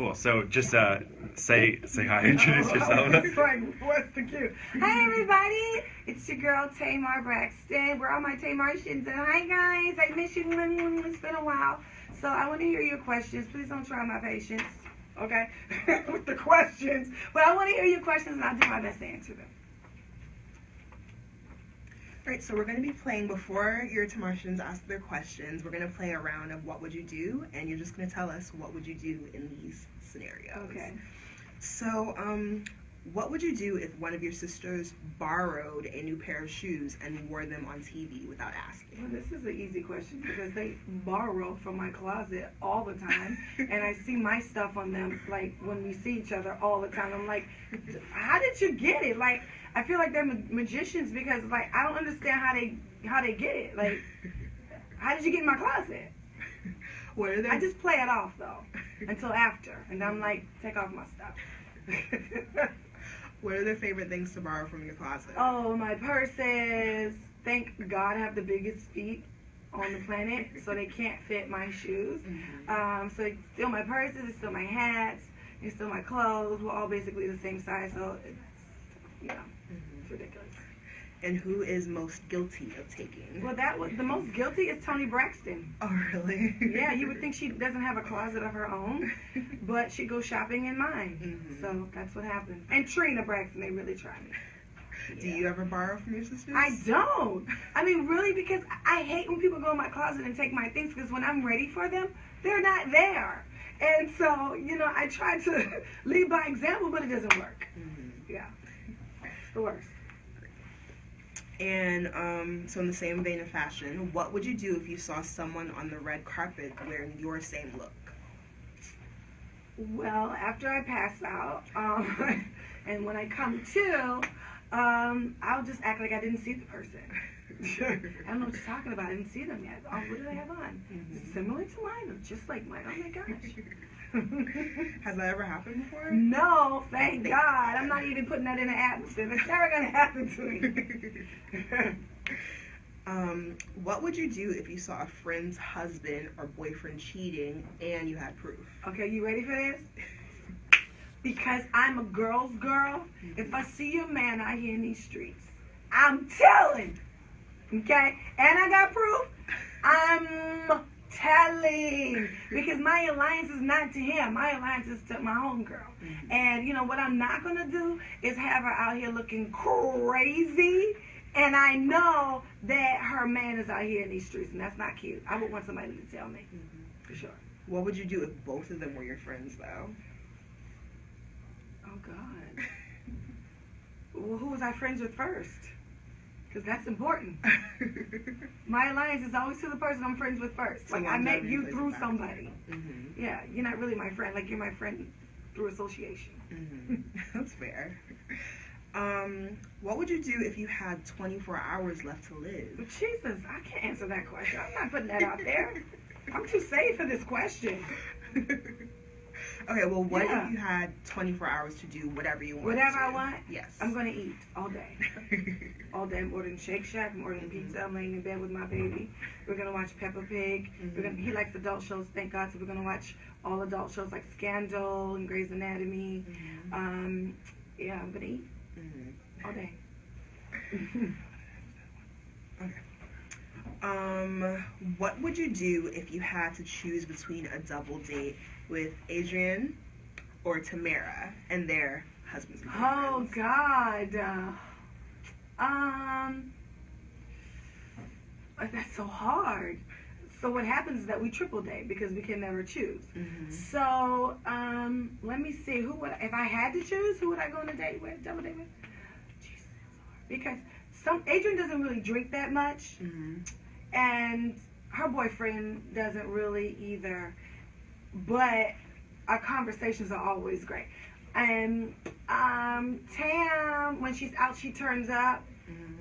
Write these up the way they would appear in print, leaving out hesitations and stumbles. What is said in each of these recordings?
Cool. So just say hi, introduce yourself. It's like, what's the cue? Hi everybody, it's your girl Tamar Braxton. We're all my Tamartians, and hi guys, I miss you. It's been a while, so I want to hear your questions. Please don't try my patience, okay? With the questions, but I want to hear your questions, and I'll do my best to answer them. Alright, so we're going to be playing before your Tamartians ask their questions. We're going to play a round of what would you do, and you're just going to tell us what would you do in these scenarios. Okay. So, what would you do if one of your sisters borrowed a new pair of shoes and wore them on TV without asking? Well, this is an easy question because they borrow from my closet all the time, and I see my stuff on them, like, when we see each other all the time. I'm like, how did you get it? Like, I feel like they're magicians because, like, I don't understand how they get it. Like, how did you get in my closet? What are I just play it off, though, until after, and I'm like, take off my stuff. What are their favorite things to borrow from your closet? Oh, my purses. Thank God I have the biggest feet on the planet, so they can't fit my shoes. Mm-hmm. So they steal my purses, they steal my hats, they steal my clothes. We're all basically the same size, so it's, it's ridiculous. And who is most guilty of taking? Well, the most guilty is Tamar Braxton. Oh, really? Yeah, you would think she doesn't have a closet of her own, but she goes shopping in mine. Mm-hmm. So that's what happens. And Trina Braxton, they really try me. Do you ever borrow from your sisters? I don't. I mean, really, because I hate when people go in my closet and take my things, because when I'm ready for them, they're not there. And so, I try to lead by example, but it doesn't work. Mm-hmm. Yeah. It's the worst. And so in the same vein of fashion, what would you do if you saw someone on the red carpet wearing your same look? Well, after I pass out, and when I come to, I'll just act like I didn't see the person. I don't know what you're talking about. I didn't see them yet. Oh, what do they have on? Mm-hmm. Similar to mine or just like mine? Oh my gosh. Has that ever happened before? No, thank God. I'm not even putting that in the atmosphere. That's never going to happen to me. What would you do if you saw a friend's husband or boyfriend cheating and you had proof? Okay, you ready for this? Because I'm a girl's girl, if I see your man out here in these streets, I'm telling. Okay? And I got proof. I'm telling. Because my alliance is not to him. My alliance is to my homegirl. Mm-hmm. And what I'm not going to do is have her out here looking crazy. And I know that her man is out here in these streets, and that's not cute. I would want somebody to tell me. Mm-hmm. For sure. What would you do if both of them were your friends, though? Oh, God. Well, who was I friends with first? Because that's important. My alliance is always to the person I'm friends with first. So like, I met you through somebody. Mm-hmm. Yeah, you're not really my friend. Like, you're my friend through association. Mm-hmm. That's fair. What would you do if you had 24 hours left to live? Jesus, I can't answer that question. I'm not putting that out there. I'm too safe for this question. Okay, well, what if you had 24 hours to do whatever you want? Whatever I want? Yes. I'm going to eat all day. All day. I'm ordering Shake Shack. I'm ordering pizza. I'm laying in bed with my baby. We're going to watch Peppa Pig. He likes adult shows, thank God. So we're going to watch all adult shows like Scandal and Grey's Anatomy. Yeah, I'm going to eat all day. Okay. What would you do if you had to choose between a double date with Adrian or Tamara and their husbands? Oh God. That's so hard. So what happens is that we triple date because we can never choose. So let me see. If I had to choose, who would I go on a date with? Double date with? Jesus, because Adrian doesn't really drink that much, and her boyfriend doesn't really either. But our conversations are always great. And Tam, when she's out, she turns up.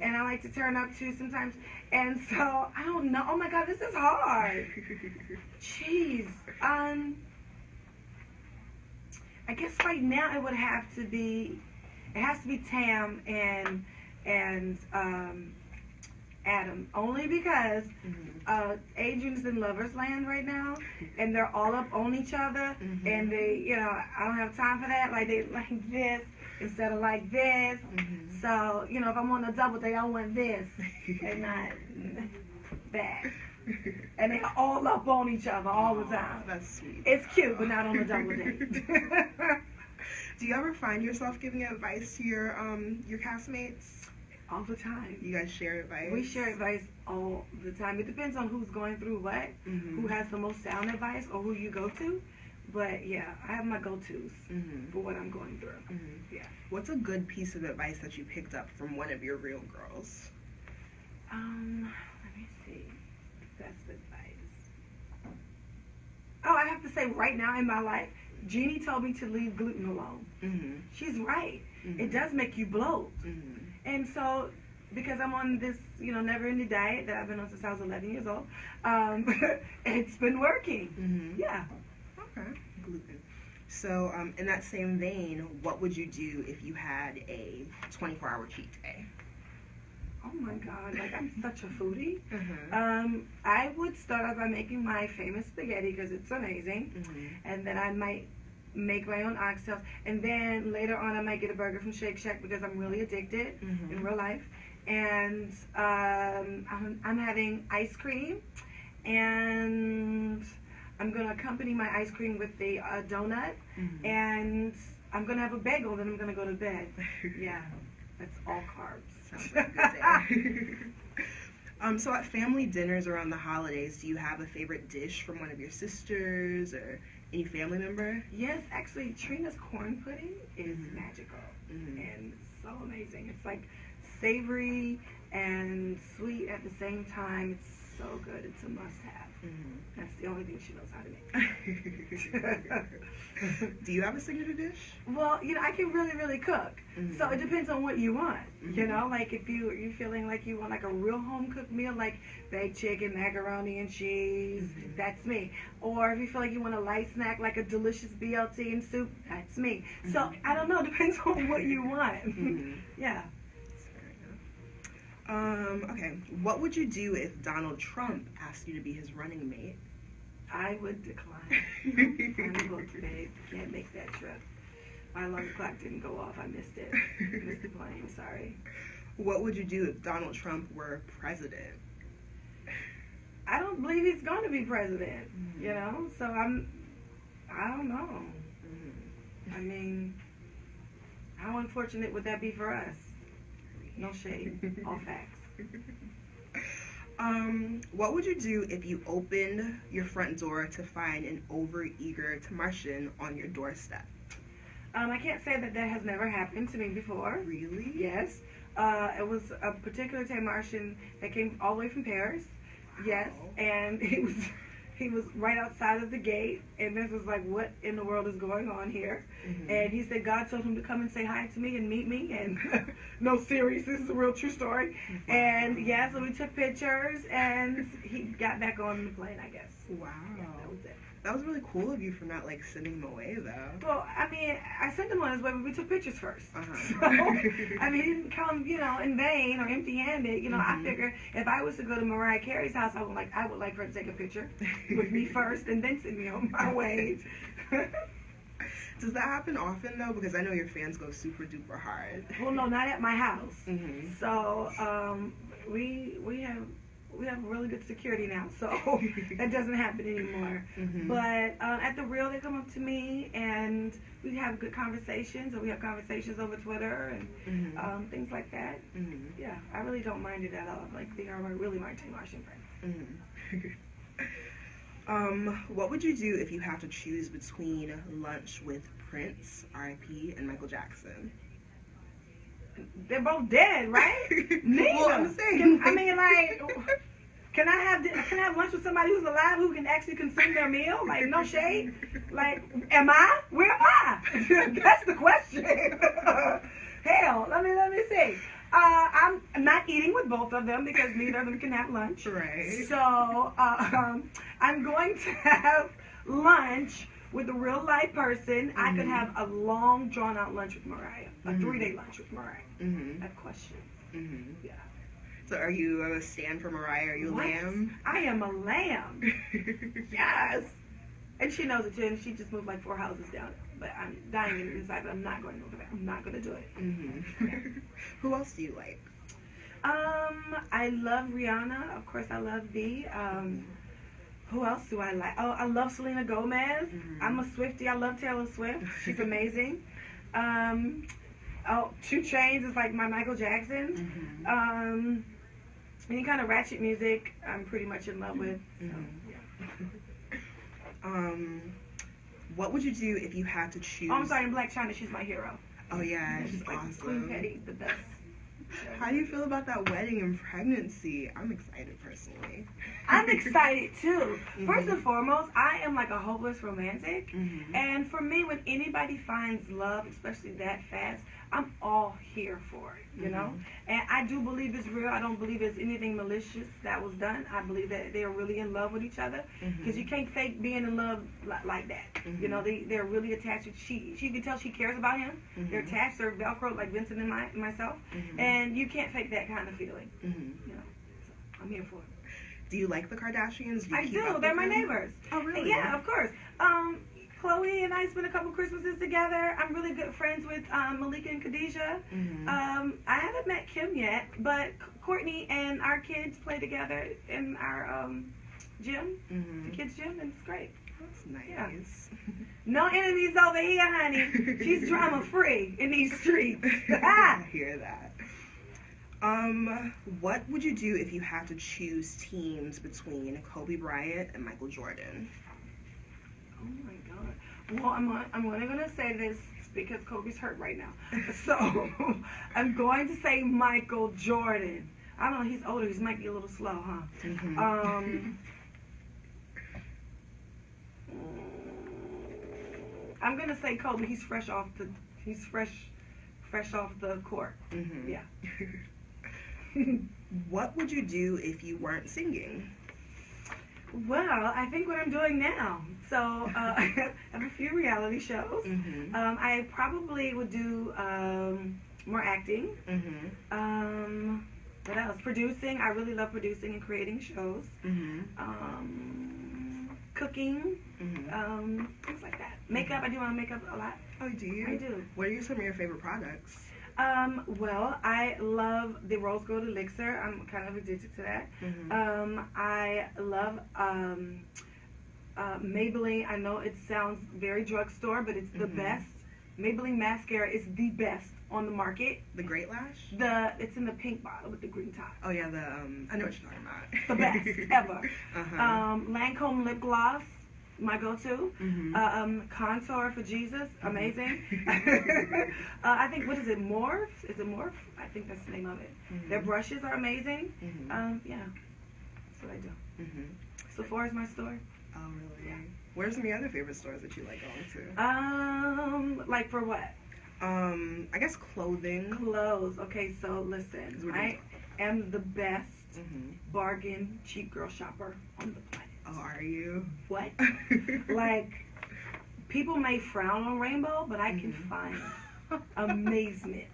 And I like to turn up too sometimes. And so, I don't know. Oh my God, this is hard. Jeez. I guess right now it has to be Tam and Adam, only because Adrian's in Lover's Land right now, and they're all up on each other, and they, I don't have time for that. Like, they like this instead of like this. So, if I'm on a double date, I want this and not that. And they're all up on each other all the time. That's sweet. It's cute, but not on a double date. Do you ever find yourself giving advice to your castmates? All the time. You guys share advice? We share advice all the time. It depends on who's going through what, who has the most sound advice, or who you go to. But yeah, I have my go-tos for what I'm going through. Yeah. What's a good piece of advice that you picked up from one of your real girls? Let me see. Best advice. Oh, I have to say, right now in my life, Jeannie told me to leave gluten alone. She's right. It does make you bloat. And so, because I'm on this, never-ending diet that I've been on since I was 11 years old, it's been working. Yeah. Okay. Gluten. So, in that same vein, what would you do if you had a 24-hour cheat day? Oh my God, like I'm such a foodie. I would start off by making my famous spaghetti because it's amazing. And then I might make my own oxtails. And then later on I might get a burger from Shake Shack because I'm really addicted in real life. And I'm having ice cream. And I'm going to accompany my ice cream with a donut. And I'm going to have a bagel, then I'm going to go to bed. Yeah, that's all carbs. Sounds like a good day. So at family dinners around the holidays, do you have a favorite dish from one of your sisters or any family member? Yes, actually, Trina's corn pudding is magical and so amazing. It's like savory and sweet at the same time. It's so good. It's a must-have. That's the only thing she knows how to make. Do you have a signature dish? Well, I can really, really cook. So it depends on what you want. Like if you're feeling like you want like a real home-cooked meal, like baked chicken, macaroni and cheese, that's me. Or if you feel like you want a light snack, like a delicious BLT and soup, that's me. So I don't know. Depends on what you want. Yeah. Okay. What would you do if Donald Trump asked you to be his running mate? I would decline. I'm booked, babe. Can't make that trip. My alarm clock didn't go off. I missed it. Missed the plane. Sorry. What would you do if Donald Trump were president? I don't believe he's going to be president. So I don't know. I mean, how unfortunate would that be for us? No shade. All facts. What would you do if you opened your front door to find an overeager Tamartian on your doorstep? I can't say that has never happened to me before. Really? Yes. It was a particular Tamartian that came all the way from Paris. Wow. Yes. And he was right outside of the gate, and this was like, what in the world is going on here? And he said God told him to come and say hi to me and meet me, and no, serious, this is a real true story. And yeah, so we took pictures, and he got back on the plane, I guess. Wow. Yeah, that was it. That was really cool of you for not like sending him away though. Well, I mean, I sent him on his way, but we took pictures first. So, I mean, he didn't come, in vain or empty-handed. I figure if I was to go to Mariah Carey's house, I would like her to take a picture with me first and then send me on my way. Does that happen often though? Because I know your fans go super duper hard. Well, no, not at my house. So we have really good security now, so that doesn't happen anymore. But at the Real, they come up to me and we have good conversations, or we have conversations over Twitter and things like that. Yeah, I really don't mind it at all. Like, they are really my Tamartian friends. What would you do if you have to choose between lunch with Prince, R.I.P., and Michael Jackson? They're both dead, right? Neither. Well, I'm saying. Can I have lunch with somebody who's alive who can actually consume their meal? Like, no shade. Like, am I? Where am I? That's the question. Hell, let me see. I'm not eating with both of them because neither of them can have lunch. Right. So I'm going to have lunch with a real life person. I could have a long, drawn out lunch with Mariah, a 3-day lunch with Mariah. I have questions. Yeah. So are you a stand for Mariah? Are you a What? lamb? I am a lamb. Yes. And she knows it too, and she just moved like 4 houses down. But I'm dying inside, but I'm not going to move it. I'm not going to do it. Mm-hmm. Who else do you like? I love Rihanna. Of course, I love B. Who else do I like? Oh, I love Selena Gomez. Mm-hmm. I'm a Swiftie. I love Taylor Swift. She's amazing. 2 Chainz is like my Michael Jackson. Mm-hmm. Any kind of ratchet music, I'm pretty much in love with. So, Mm-hmm. yeah. What would you do if you had to choose? Oh, I'm sorry, in Black China, she's my hero. Oh yeah, she's like awesome. Queen Petty, the best. How do you feel about that wedding and pregnancy? I'm excited personally. I'm excited too. Mhm. First and foremost, I am like a hopeless romantic. Mhm. And for me, when anybody finds love, especially that fast, I'm all here for it, you know? And I do believe it's real. I don't believe it's anything malicious that was done. I believe that they're really in love with each other. Because you can't fake being in love like that. You know, they're really attached. She can tell she cares about him. They're attached. They're Velcro like Vincent and myself. And you can't fake that kind of feeling. You know, so I'm here for it. Do you like the Kardashians? I do. They're my neighbors. Oh, really? Yeah, of course. Chloe and I spent a couple Christmases together. I'm really good friends with Malika and Khadijah. I haven't met Kim yet, but Courtney and our kids play together in our gym, the kids' gym, and it's great. That's nice. Yeah. No enemies over here, honey. She's drama free in these streets. I hear that. What would you do if you had to choose teams between Kobe Bryant and Michael Jordan? Oh my God. Well, I'm only going to say this because Kobe's hurt right now. So I'm going to say Michael Jordan. I don't know, he's older. He might be a little slow, huh? I'm going to say Kobe. He's fresh off the court. Yeah. What would you do if you weren't singing? Well, I think what I'm doing now. So I have a few reality shows. I probably would do more acting. What else? Producing. I really love producing and creating shows. Cooking. Things like that. Makeup. I do my makeup a lot. Oh, do you? I do. What are some of your favorite products? Well, I love the Rose Gold Elixir. I'm kind of addicted to that. I love Maybelline. I know it sounds very drugstore, but it's the best. Maybelline mascara is the best on the market. The Great Lash? It's in the pink bottle with the green top. Oh yeah, I know what you're talking about. The best ever. Lancome lip gloss. My go-to. Contour for Jesus, amazing. I think, what is it, Morph? Is it Morph? I think that's the name of it. Their brushes are amazing. Yeah, that's what I do. Sephora's my store. Oh, really? Yeah. What are some of your other favorite stores that you like going to? Like for what? I guess clothing. Clothes. Okay, so listen, I am the best bargain cheap girl shopper on the planet. Oh, are you? What? Like, people may frown on Rainbow, but I can find amazement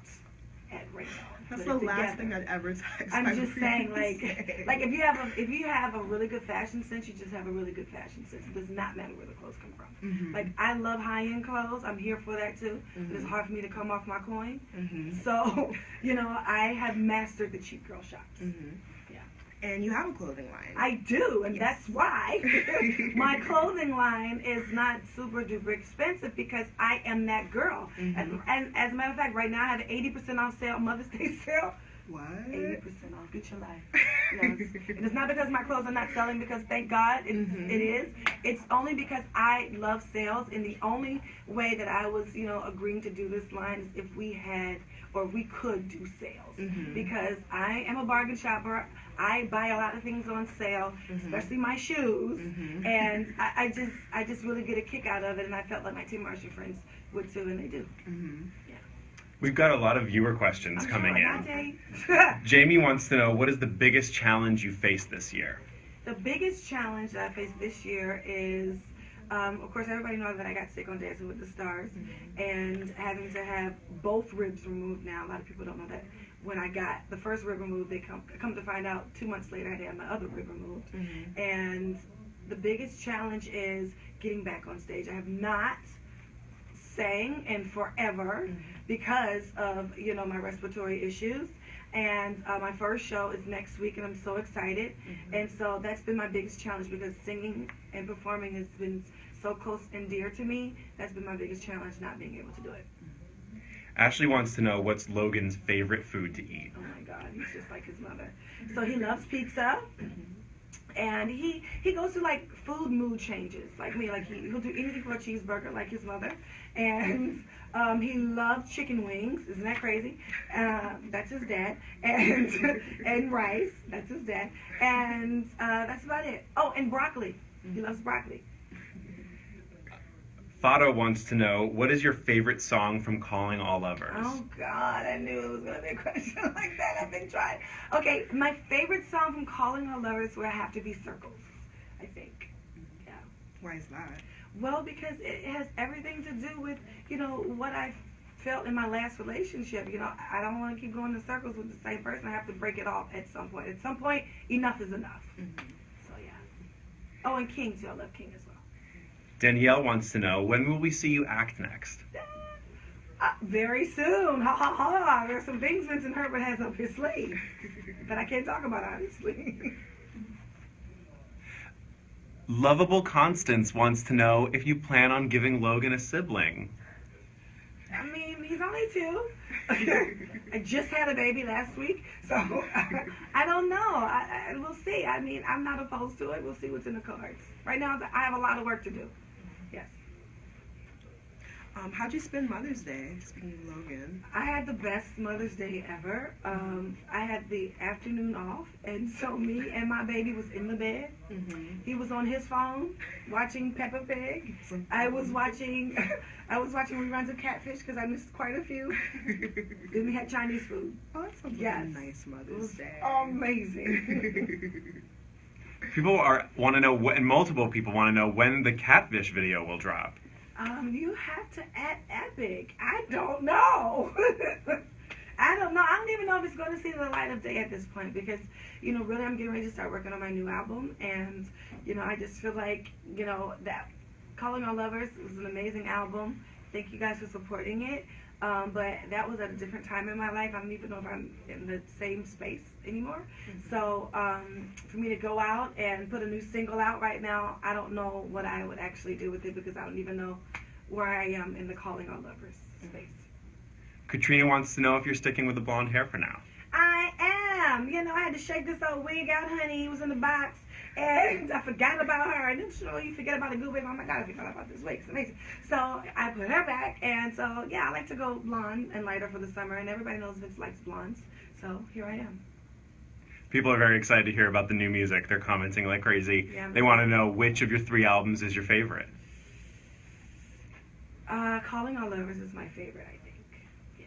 at Rainbow. That's the last thing I'd ever text. I'm just saying, like if you have a really good fashion sense, you just have a really good fashion sense. It does not matter where the clothes come from. Like, I love high-end clothes. I'm here for that too. But it's hard for me to come off my coin. So, you know, I have mastered the cheap girl shops. And you have a clothing line. I do, and that's why my clothing line is not super duper expensive, because I am that girl. And as a matter of fact, right now I have an 80% off sale, Mother's Day sale. What? 80% off. Get your life. Yes. And it's not because my clothes are not selling, because thank God it is. It's only because I love sales, and the only way that I was, you know, agreeing to do this line is if we had, or we could do sales. Because I am a bargain shopper. I buy a lot of things on sale, especially my shoes, and I just really get a kick out of it, and I felt like my Tim Marshall friends would too, and they do. Yeah. We've got a lot of viewer questions coming in. Jamie wants to know, what is the biggest challenge you faced this year? The biggest challenge that I faced this year is Of course, everybody knows that I got sick on Dancing with the Stars, and having to have both ribs removed now. A lot of people don't know that. When I got the first rib removed, they come to find out 2 months later I had my other rib removed. And the biggest challenge is getting back on stage. I have not sang in forever because of, my respiratory issues. And my first show is next week, and I'm so excited. And so that's been my biggest challenge, because singing and performing has been so close and dear to me. That's been my biggest challenge, not being able to do it. Ashley wants to know what's Logan's favorite food to eat. Oh my God, he's just like his mother. So he loves pizza, and he goes through like food mood changes, like me. Like he'll do anything for a cheeseburger, like his mother. And he loves chicken wings. Isn't that crazy? That's his dad. And rice. That's his dad. And that's about it. Oh, and broccoli. He loves broccoli. Fado wants to know, what is your favorite song from Calling All Lovers? Oh, God, I knew it was going to be a question like that. I've been trying. Okay, my favorite song from Calling All Lovers would have to be Circles, I think. Yeah. Why is that? Well, because it has everything to do with, what I felt in my last relationship. I don't want to keep going in circles with the same person. I have to break it off at some point. At some point, enough is enough. So, yeah. Oh, and King, too. I love King as well. Danielle wants to know, when will we see you act next? Very soon. Ha ha ha. There's some things Vincent Herbert has up his sleeve that I can't talk about, obviously. Lovable Constance wants to know if you plan on giving Logan a sibling. I mean, he's only 2. I just had a baby last week, so I don't know. We'll see. I mean, I'm not opposed to it. We'll see what's in the cards. Right now, I have a lot of work to do. Yes. How'd you spend Mother's Day, speaking of Logan? I had the best Mother's Day ever. I had the afternoon off, and so me and my baby was in the bed. He was on his phone watching Peppa Pig. I was watching reruns of Catfish because I missed quite a few. Then we had Chinese food. Oh, that sounds like a nice Mother's Day. Amazing. Multiple people want to know when the Catfish video will drop. You have to add Epic. I don't know. I don't even know if it's going to see the light of day at this point, because, really I'm getting ready to start working on my new album. And, I just feel like, that Calling All Lovers was an amazing album. Thank you guys for supporting it. But that was at a different time in my life. I don't even know if I'm in the same space anymore. So for me to go out and put a new single out right now, I don't know what I would actually do with it, because I don't even know where I am in the Calling All Lovers space. Katrina wants to know if you're sticking with the blonde hair for now. I am. I had to shake this old wig out, honey. He was in the box. And I forgot about her. And then you forget about a good wig. Oh my God, I forgot about this wig. It's amazing. So I put her back. And so, yeah, I like to go blonde and lighter for the summer. And everybody knows Vince likes blondes. So here I am. People are very excited to hear about the new music. They're commenting like crazy. Yeah, they want to know which of your 3 albums is your favorite. Calling All Lovers is my favorite, I think. Yeah.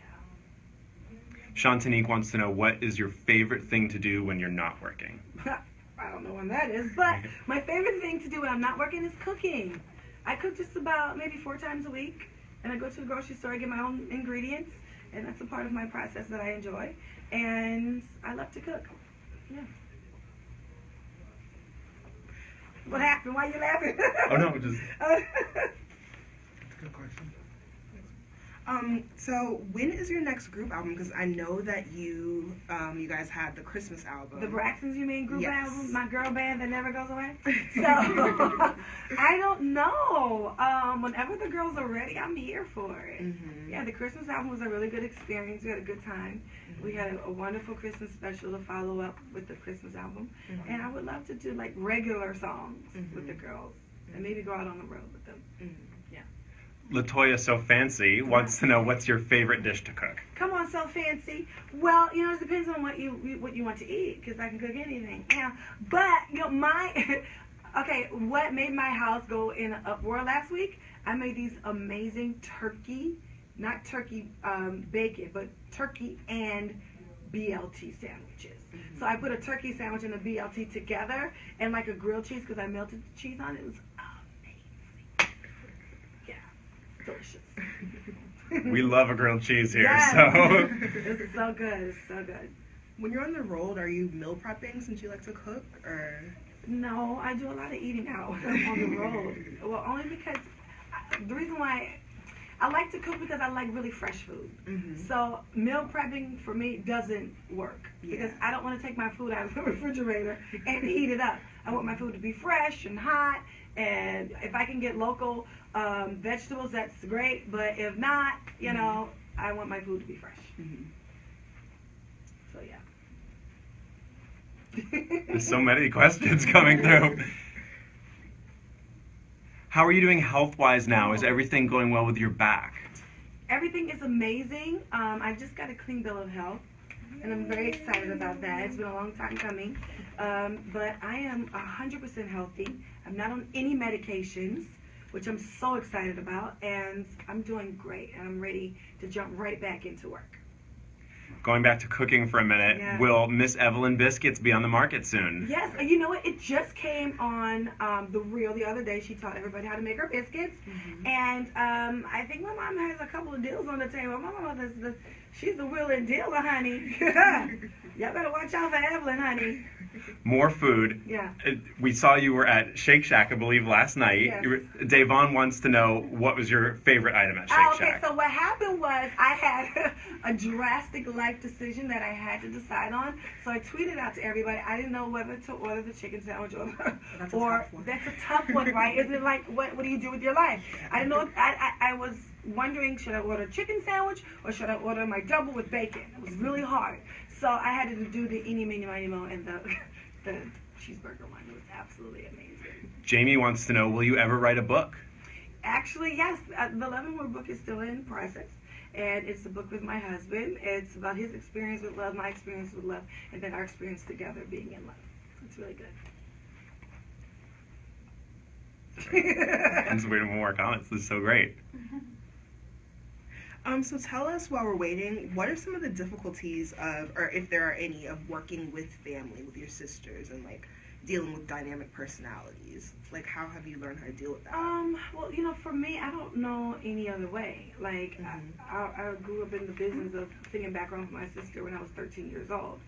Shantanique wants to know, what is your favorite thing to do when you're not working? I don't know when that is, but my favorite thing to do when I'm not working is cooking. I cook just about maybe 4 times a week, and I go to the grocery store, I get my own ingredients, and that's a part of my process that I enjoy, and I love to cook. Yeah. What happened? Why are you laughing? Oh no, just... That's a good question. So when is your next group album? Because I know that you guys had the Christmas album. The Braxtons, you mean, group Yes. album? My girl band that never goes away? So, I don't know. Whenever the girls are ready, I'm here for it. Yeah, the Christmas album was a really good experience. We had a good time. We had a wonderful Christmas special to follow up with the Christmas album. And I would love to do, like, regular songs with the girls. And maybe go out on the road with them. Yeah. Latoya So Fancy wants to know, what's your favorite dish to cook? Come on, So Fancy. Well, it depends on what you want to eat, because I can cook anything. Yeah. But, what made my house go in an uproar last week? I made these amazing turkey, not turkey bacon, but turkey and BLT sandwiches. So I put a turkey sandwich and a BLT together, and like a grilled cheese, because I melted the cheese on it. It was amazing. delicious. We love a grilled cheese here, Yes. so. It's so good. It's so good. When you're on the road, are you meal prepping since you like to cook, or? No, I do a lot of eating out on the road. Well, only because the reason why I like to cook because I like really fresh food. Mm-hmm. So meal prepping for me doesn't work because I don't want to take my food out of the refrigerator and heat it up. I want my food to be fresh and hot, and if I can get local vegetables, that's great. But if not, you know, I want my food to be fresh. Mm-hmm. So yeah. There's so many questions coming through. How are you doing health-wise now? Is everything going well with your back? Everything is amazing. I just got a clean bill of health, and I'm very excited about that. It's been a long time coming, but I am 100% healthy. I'm not on any medications, which I'm so excited about, and I'm doing great, and I'm ready to jump right back into work. Going back to cooking for a minute, Yeah. will Miss Evelyn biscuits be on the market soon? Yes, and you know what? It just came on the reel the other day. She taught everybody how to make her biscuits, and I think my mom has a couple of deals on the table. My mom is she's the willing dealer, honey. Y'all better watch out for Evelyn, honey. More food. Yeah. We saw you were at Shake Shack, I believe, last night. Yes. Davon wants to know what was your favorite item at Shake Okay, Shack. so what happened was I had a drastic life decision that I had to decide on. So I tweeted out to everybody. I didn't know whether to order the chicken sandwich or That's a tough one. that's a tough one, right? Isn't it like what do you do with your life? I didn't know. I was wondering, should I order a chicken sandwich or should I order my double with bacon? It was really hard. So I had to do the eeny, meeny, miny, mo, and the cheeseburger one. It was absolutely amazing. Jamie wants to know, will you ever write a book? Actually, yes. The Leavenworth book is still in process. And it's a book with my husband. It's about his experience with love, my experience with love, and then our experience together being in love. It's really good. I'm just waiting for more comments. This is so great. So tell us while we're waiting, what are some of the difficulties of, or if there are any, of working with family, with your sisters, and like dealing with dynamic personalities? Like, how have you learned how to deal with that? Well, you know, for me, I don't know any other way. Like, I grew up in the business of singing background for my sister when I was 13 years old.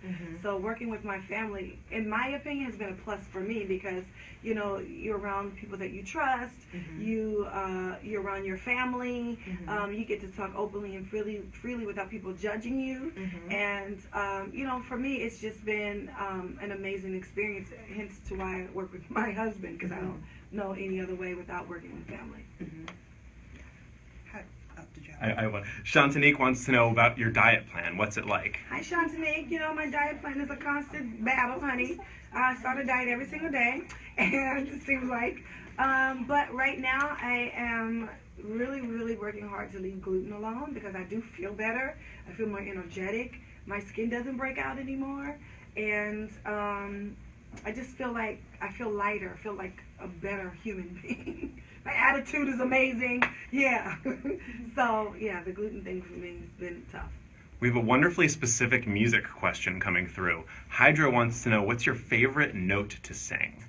So working with my family, in my opinion, has been a plus for me because, you know, you're around people that you trust. You're around your family. You get to talk openly and freely without people judging you. And, you know, for me, it's just been an amazing experience, hence to why I work with my husband, because I don't know any other way without working with family. Shantanique wants to know about your diet plan. What's it like? Hi, Shantanique. You know, my diet plan is a constant battle, honey. I start a diet every single day, and it seems like. But right now, I am really, really working hard to leave gluten alone because I do feel better. I feel more energetic. My skin doesn't break out anymore. And I just feel like I feel lighter. I feel like a better human being. My attitude is amazing. Yeah. So, yeah, the gluten thing for me has been tough. We have a wonderfully specific music question coming through. Hydra wants to know, what's your favorite note to sing?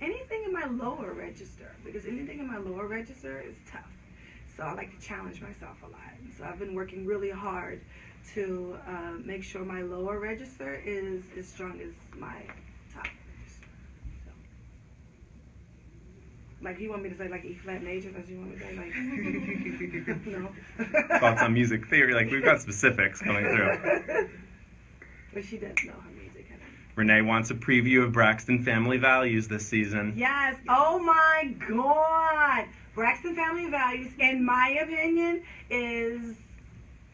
Anything in my lower register, because anything in my lower register is tough. So I like to challenge myself a lot. So I've been working really hard to make sure my lower register is as strong as my top register. So, like, you want me to say like E flat major? That's what you want me to say? Like, no. Thoughts on music theory? Like, we've got specifics coming through. But she does know her music. Renee wants a preview of Braxton Family Values this season. Yes. Oh my God. Braxton Family Values, in my opinion, is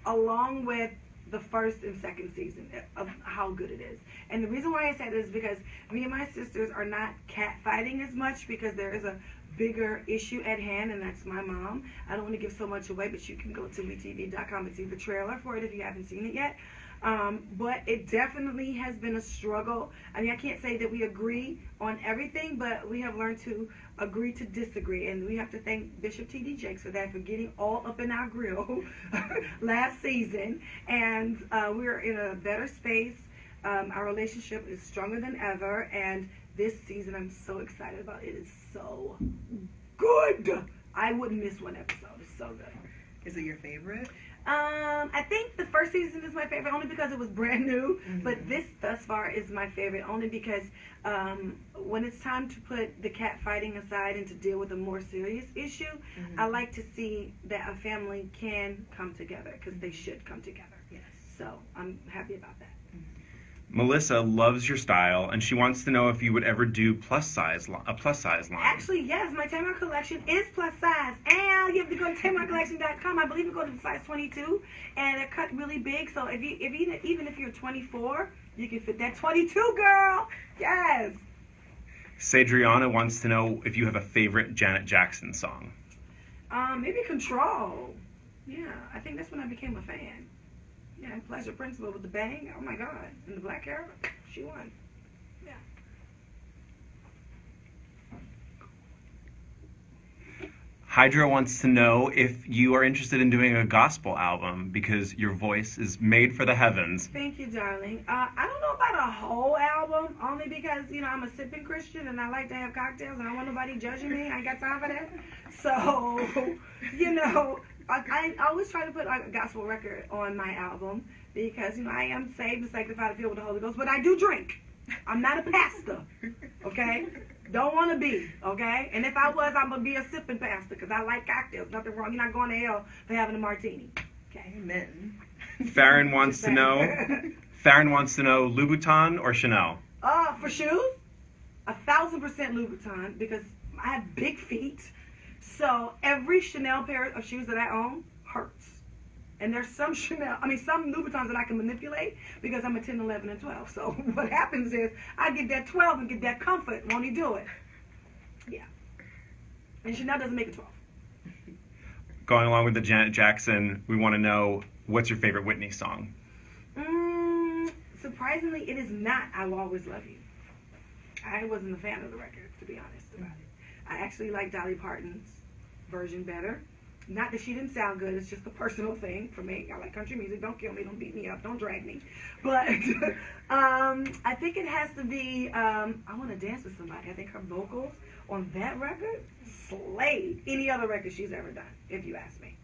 along with the first and second season of how good it is. And the reason why I say this is because me and my sisters are not catfighting as much because there is a bigger issue at hand, and that's my mom. I don't want to give so much away, but you can go to WeTV.com and see the trailer for it if you haven't seen it yet. But it definitely has been a struggle. I mean, I can't say that we agree on everything, but we have learned to agree to disagree. And we have to thank Bishop T.D. Jakes for that, for getting all up in our grill last season. And we're in a better space. Our relationship is stronger than ever. And this season I'm so excited about. It is so good. I wouldn't miss one episode. It's so good. Is it your favorite? I think the first season is my favorite only because it was brand new. Mm-hmm. But this thus far is my favorite only because when it's time to put the cat fighting aside and to deal with a more serious issue, Mm-hmm. I like to see that a family can come together because they should come together. Yes. So I'm happy about that. Melissa loves your style, and she wants to know if you would ever do a plus size line. Actually, yes, my Tamar collection is plus size, and you have to go to tamarcollection.com. I believe you go to size 22, and they're cut really big. So even if you're 24, you can fit that 22, girl. Yes. Sadriana wants to know if you have a favorite Janet Jackson song. Maybe Control. Yeah, I think that's when I became a fan. Yeah, Pleasure Principle with the bang. Oh my God, and the black hair, she won. Yeah. Hydra wants to know if you are interested in doing a gospel album because your voice is made for the heavens. Thank you, darling. I don't know about a whole album, only because, I'm a sipping Christian and I like to have cocktails and I don't want nobody judging me. I ain't got time for that. So, I always try to put a gospel record on my album because, I am saved and sanctified and filled with the Holy Ghost, but I do drink. I'm not a pastor, okay? Don't want to be, okay? And if I was, I'm going to be a sipping pastor because I like cocktails. Nothing wrong. You're not going to hell for having a martini. Okay? Amen. Farron wants to know Louboutin or Chanel? For shoes, 1,000% Louboutin because I have big feet. So every Chanel pair of shoes that I own hurts. And there's some some Louboutins that I can manipulate because I'm a 10, 11, and 12. So what happens is I get that 12 and get that comfort. Won't he do it? Yeah. And Chanel doesn't make a 12. Going along with the Janet Jackson, we want to know, what's your favorite Whitney song? Surprisingly, it is not I Will Always Love You. I wasn't a fan of the record, to be honest about it. I actually like Dolly Parton's version better. Not that she didn't sound good, it's just a personal thing for me. I like country music. Don't kill me, don't beat me up, don't drag me. But I think it has to be I Want to Dance with Somebody. I think her vocals on that record slayed any other record she's ever done, if you ask me.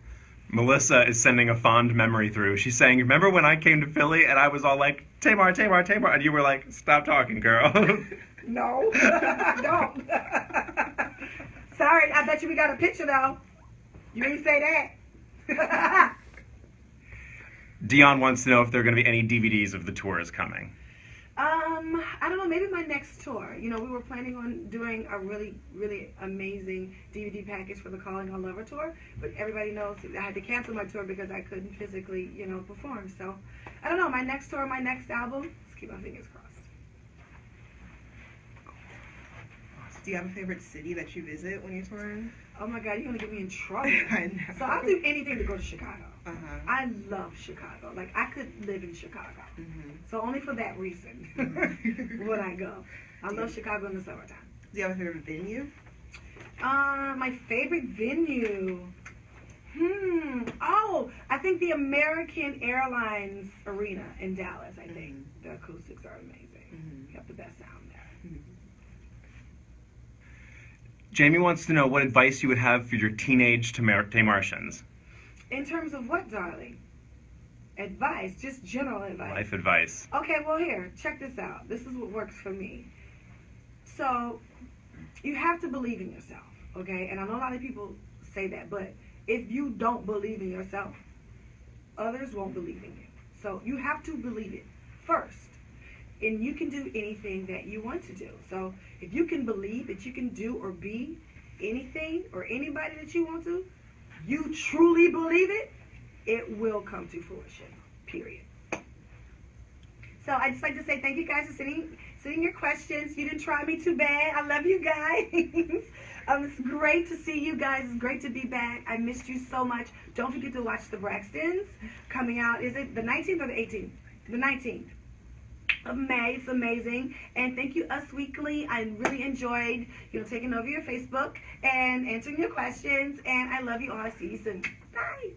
Melissa is sending a fond memory through. She's saying, remember when I came to Philly and I was all like, Tamar, Tamar, Tamar, and you were like, stop talking, girl. No, don't. Sorry, I bet you we got a picture though. You didn't say that. Dion wants to know if there are going to be any DVDs of the tours coming. I don't know, maybe my next tour. We were planning on doing a really, really amazing DVD package for the Calling All Lover tour, but everybody knows I had to cancel my tour because I couldn't physically, perform. So, I don't know, my next tour, my next album, let's keep my fingers crossed. Do you have a favorite city that you visit when you're touring? Oh my God, you're going to get me in trouble. I know. So I'll do anything to go to Chicago. Uh-huh. I love Chicago. Like, I could live in Chicago. Mm-hmm. So only for that reason would I go. I love Chicago in the summertime. Do you have a favorite venue? My favorite venue. Oh, I think the American Airlines Arena in Dallas, I think. The acoustics are amazing. Mm-hmm. You have the best sound there. Jamie wants to know what advice you would have for your teenage Tamartians. In terms of what, darling? Advice, just general advice. Life advice. Okay, well here, check this out. This is what works for me. So, you have to believe in yourself, okay? And I know a lot of people say that, but if you don't believe in yourself, others won't believe in you. So, you have to believe it first. And you can do anything that you want to do. So, if you can believe that you can do or be anything or anybody that you want to, you truly believe it, it will come to fruition, period. So I'd just like to say thank you guys for sending your questions. You didn't try me too bad. I love you guys. It's great to see you guys. It's great to be back. I missed you so much. Don't forget to watch the Braxtons coming out. Is it the 19th or the 18th? The 19th of May. It's amazing. And thank you, Us Weekly. I really enjoyed, taking over your Facebook and answering your questions. And I love you all. I'll see you soon. Bye.